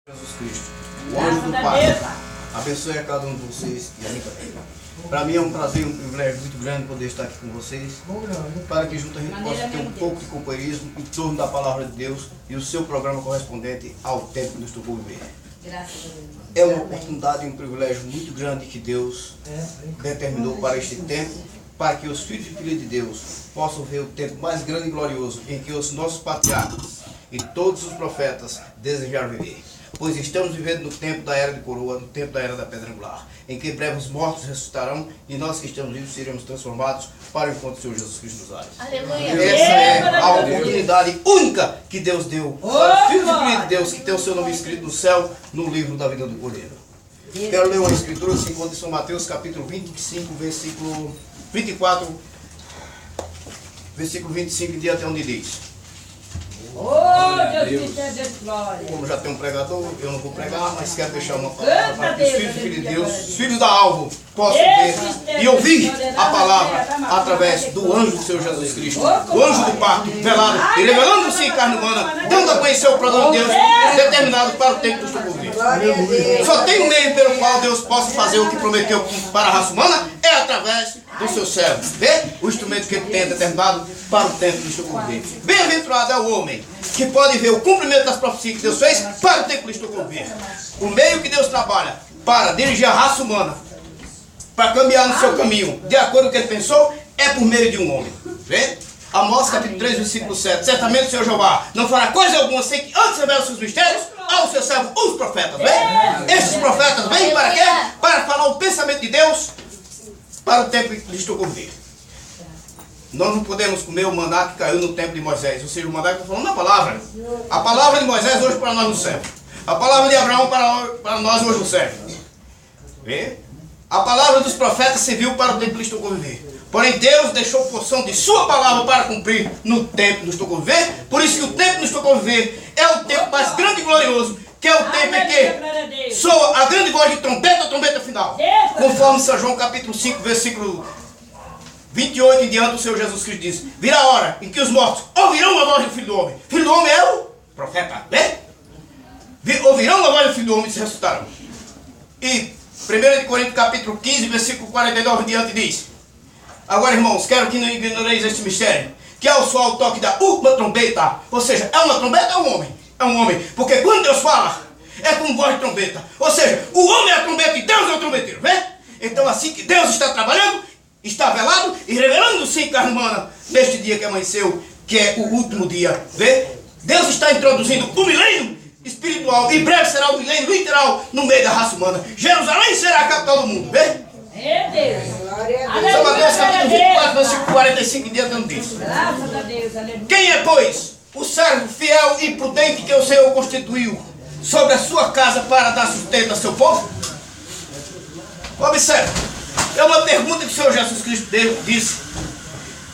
Jesus Cristo, o anjo do Pai, abençoe a cada um de vocês e a mim também. Para mim é um prazer e um privilégio muito grande poder estar aqui com vocês, para que junto a gente possa ter um pouco de companheirismo em torno da palavra de Deus e o seu programa correspondente ao tempo que nos tocou viver. É uma oportunidade e um privilégio muito grande que Deus determinou para este tempo, para que os filhos e filhas de Deus possam ver o tempo mais grande e glorioso em que os nossos patriarcas e todos os profetas desejaram viver. Pois estamos vivendo no tempo da era de coroa, no tempo da era da pedra angular, em que em breve os mortos ressuscitarão e nós que estamos vivos seremos transformados para o encontro do Senhor Jesus Cristo nos ares. Aleluia. Essa é a oportunidade única que Deus deu para os filhos e filhas de Deus que tem o seu nome escrito no céu, no livro da vida do Cordeiro. Quero ler uma escritura que se encontra em São Mateus capítulo 25, versículo 24, versículo 25 em diante até onde diz: Deus Cristo é Deus, glória. Como já tem um pregador, eu não vou pregar, mas quero deixar uma palavra para que os filhos e filhas de Deus, os filhos da alvo, possam ver e ouvir a palavra através do anjo do Senhor Jesus Cristo, o anjo do pacto, velado e revelando-se em carne humana, dando a conhecer o programa de Deus determinado para o tempo que estou por vir. Só tem um meio pelo qual Deus possa fazer o que prometeu para a raça humana, é através do seu servo. Vê o instrumento que ele tem determinado para o tempo que estou por vir. Bem-aventurado é o homem que pode ver o cumprimento das profecias que Deus fez para o tempo que estou por vir. O meio que Deus trabalha para dirigir a raça humana, para caminhar no seu caminho, de acordo com o que ele pensou, é por meio de um homem. Vê? Amós capítulo 3, versículo 7. Certamente o Senhor Jeová não fará coisa alguma sem que antes revele os seus mistérios ao seu servo, os profetas. Vê? Esses profetas vêm para quê? Para falar o pensamento de Deus para o tempo que estou por vir. Nós não podemos comer o maná que caiu no tempo de Moisés. Ou seja, o maná que está falando na palavra. A palavra de Moisés hoje para nós não serve. A palavra de Abraão para nós hoje não serve. Vê? A palavra dos profetas serviu para o tempo que estou por viver. Porém, Deus deixou porção de sua palavra para cumprir no tempo que nos tocou viver. Por isso que o tempo que nos tocou viver é o tempo mais grande e glorioso, que é o tempo em que soa a grande voz de trombeta, a trombeta final. Conforme São João capítulo 5, versículo 28 em diante, o Senhor Jesus Cristo diz: virá a hora em que os mortos ouvirão a voz do Filho do Homem. Filho do Homem é o profeta, né? Ouvirão a voz do Filho do Homem e se ressuscitarão. E 1 Coríntios capítulo 15, versículo 49 em diante diz: agora, irmãos, quero que não ignoreis este mistério, que ao soar o toque da última trombeta, ou seja, é uma trombeta ou um homem? É um homem, porque quando Deus fala, é com voz de trombeta. Ou seja, o homem é a trombeta e Deus é o trombeteiro, vê? Então assim que Deus está trabalhando, está velado e revelando-se em carne humana neste dia que amanheceu, que é o último dia, vê? Deus está introduzindo o milênio espiritual, em breve será o milênio literal no meio da raça humana. Jerusalém será a capital do mundo, vê? Meu Deus. São Mateus capítulo 24, versículo 45 em diante não diz: Graças a Deus, aleluia. quem é, pois, o servo fiel e prudente que o Senhor constituiu sobre a sua casa para dar sustento a seu povo? Observe, é uma pergunta que o Senhor Jesus Cristo disse: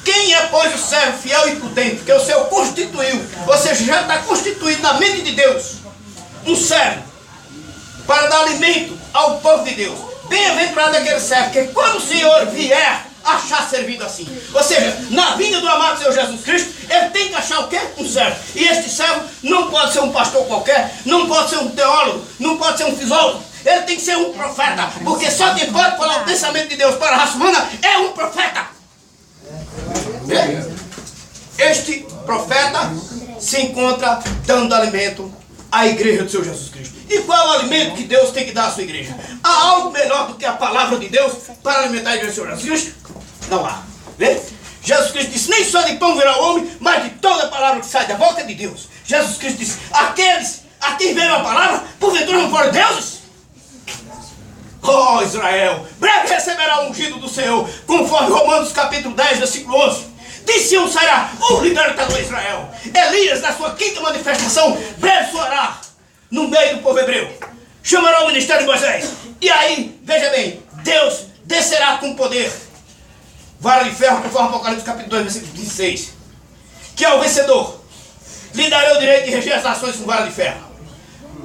quem é, pois, o servo fiel e prudente que o Senhor constituiu, ou seja, já está constituído na mente de Deus, um servo para dar alimento ao povo de Deus? Bem-aventurado aquele servo que quando o Senhor vier achar servido assim. Ou seja, na vinda do amado Senhor Jesus Cristo, ele tem que achar o quê? Um servo. E este servo não pode ser um pastor qualquer, não pode ser um teólogo, não pode ser um filósofo. Ele tem que ser um profeta, porque só quem pode falar o pensamento de Deus para a raça humana é um profeta. Este profeta se encontra dando alimento à igreja do Senhor Jesus Cristo. E qual é o alimento que Deus tem que dar à sua igreja? Há algo melhor do que a palavra de Deus para alimentar a igreja do Senhor Jesus Cristo? Não há. Vê? Jesus Cristo disse: nem só de pão virá o homem, mas de toda a palavra que sai da boca de Deus. Jesus Cristo disse: aqueles a quem veio a palavra, porventura não foram deuses? Oh Israel, breve receberá o ungido do Senhor, conforme Romanos capítulo 10, versículo 11. De Sião sairá o libertador Israel. Elias, na sua quinta manifestação, breve soará no meio do povo hebreu. Chamará o ministério de Moisés. E aí, veja bem, Deus descerá com poder. Vara de ferro, conforme Apocalipse capítulo 2, versículo 16. Que ao vencedor lhe dará o direito de reger as nações com vara de ferro.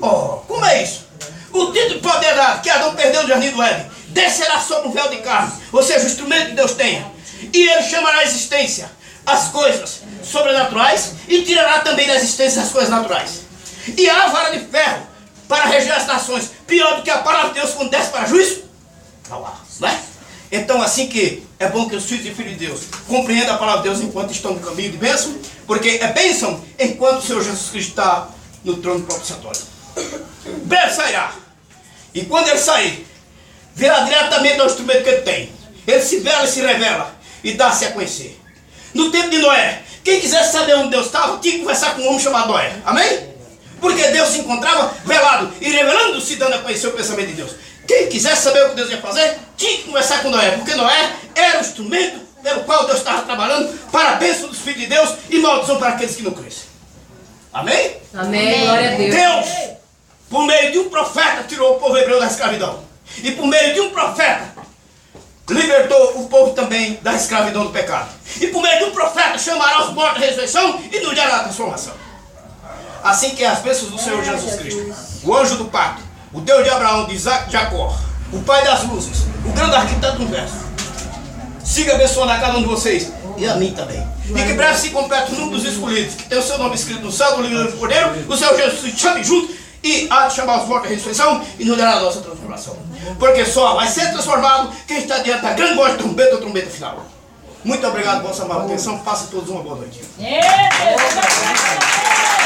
Oh, como é isso? O título de poder dado que Adão perdeu no jardim do Éden descerá sobre um véu de carne, ou seja, o instrumento que Deus tenha. E ele chamará a existência as coisas sobrenaturais e tirará também da existência as coisas naturais. E há a vara de ferro para corações, pior do que a palavra de Deus quando desce para juízo? Não há, não é? Então, assim que é bom que os filhos e filhos de Deus compreendam a palavra de Deus enquanto estão no caminho de bênção, porque é bênção enquanto o Senhor Jesus Cristo está no trono propiciatório. Breve sairá. E quando ele sair, virá diretamente ao instrumento que ele tem. Ele se vela e se revela e dá-se a conhecer. No tempo de Noé, quem quisesse saber onde Deus estava, tinha que conversar com um homem chamado Noé. Amém? Porque Deus se encontrava velado e revelando-se, dando a conhecer o pensamento de Deus. Quem quisesse saber o que Deus ia fazer, tinha que conversar com Noé, porque Noé era o instrumento pelo qual Deus estava trabalhando para a bênção dos filhos de Deus e maldição para aqueles que não crescem. Amém? Amém, glória a Deus. Deus, por meio de um profeta, tirou o povo hebreu da escravidão. E por meio de um profeta, libertou o povo também da escravidão do pecado. E por meio de um profeta, chamará os mortos à ressurreição e nos dará a transformação. Assim que é as bênçãos do Senhor Jesus Cristo, o anjo do pacto, o Deus de Abraão, de Isaac, de Jacó, o Pai das luzes, o grande arquiteto do universo, siga abençoando a cada um de vocês e a mim também. E que breve se complete o número dos escolhidos, que tem o seu nome escrito no céu do livro do Cordeiro, o Senhor Jesus se chame junto e há de chamar os mortos à ressurreição e nos dará a nossa transformação. Porque só vai ser transformado quem está diante da grande voz de trombeta ou trombeta final. Muito obrigado por vossa amada atenção. Faça todos uma boa noite.